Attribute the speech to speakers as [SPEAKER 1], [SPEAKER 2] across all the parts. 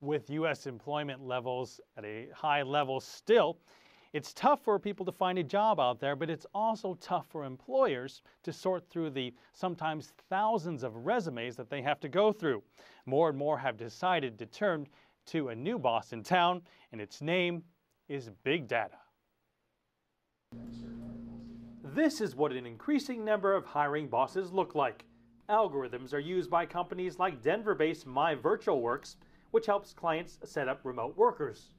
[SPEAKER 1] With U.S. employment levels at a high level still, it's tough for people to find a job out there, but it's also tough for employers to sort through the sometimes thousands of resumes that they have to go through. More and more have decided to turn to a new boss in town, and its name is Big Data. This is what an increasing number of hiring bosses look like. Algorithms are used by companies like Denver-based MyVirtualWorks, which helps clients set up remote workers.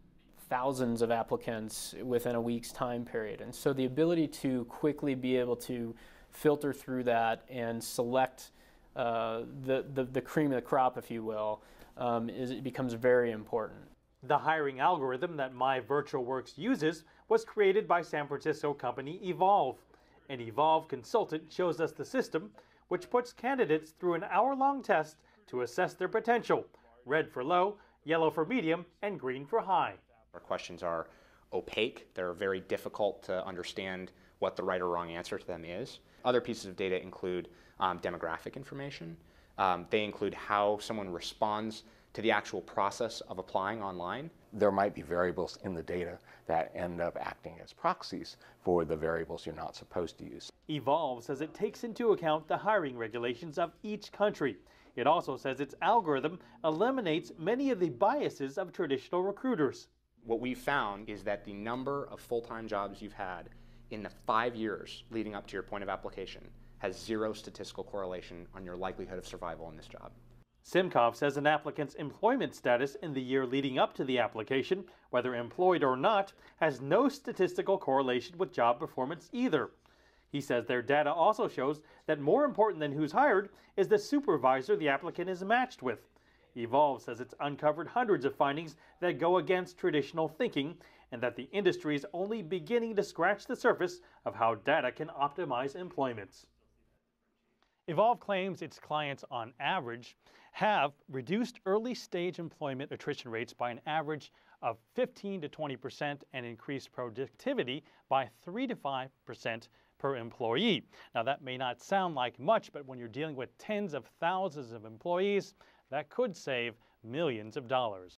[SPEAKER 2] Thousands of applicants within a week's time period. And so the ability to quickly be able to filter through that and select the cream of the crop, if you will, it becomes very important.
[SPEAKER 1] The hiring algorithm that MyVirtualWorks uses was created by San Francisco company Evolve. An Evolve consultant shows us the system, which puts candidates through an hour-long test to assess their potential. Red for low, yellow for medium, and green for high.
[SPEAKER 3] Our questions are opaque. They're very difficult to understand what the right or wrong answer to them is. Other pieces of data include demographic information. They include how someone responds to the actual process of applying online.
[SPEAKER 4] There might be variables in the data that end up acting as proxies for the variables you're not supposed to use.
[SPEAKER 1] Evolve says it takes into account the hiring regulations of each country. It also says its algorithm eliminates many of the biases of traditional recruiters.
[SPEAKER 3] What we've found is that the number of full-time jobs you've had in the 5 years leading up to your point of application has zero statistical correlation on your likelihood of survival in this job.
[SPEAKER 1] Simkov says an applicant's employment status in the year leading up to the application, whether employed or not, has no statistical correlation with job performance either. He says their data also shows that more important than who's hired is the supervisor the applicant is matched with. Evolve says it's uncovered hundreds of findings that go against traditional thinking and that the industry is only beginning to scratch the surface of how data can optimize employment. Evolve claims its clients on average have reduced early-stage employment attrition rates by an average of 15 to 20% and increased productivity by 3 to 5% per employee. Now that may not sound like much, but when you're dealing with tens of thousands of employees, that could save millions of dollars.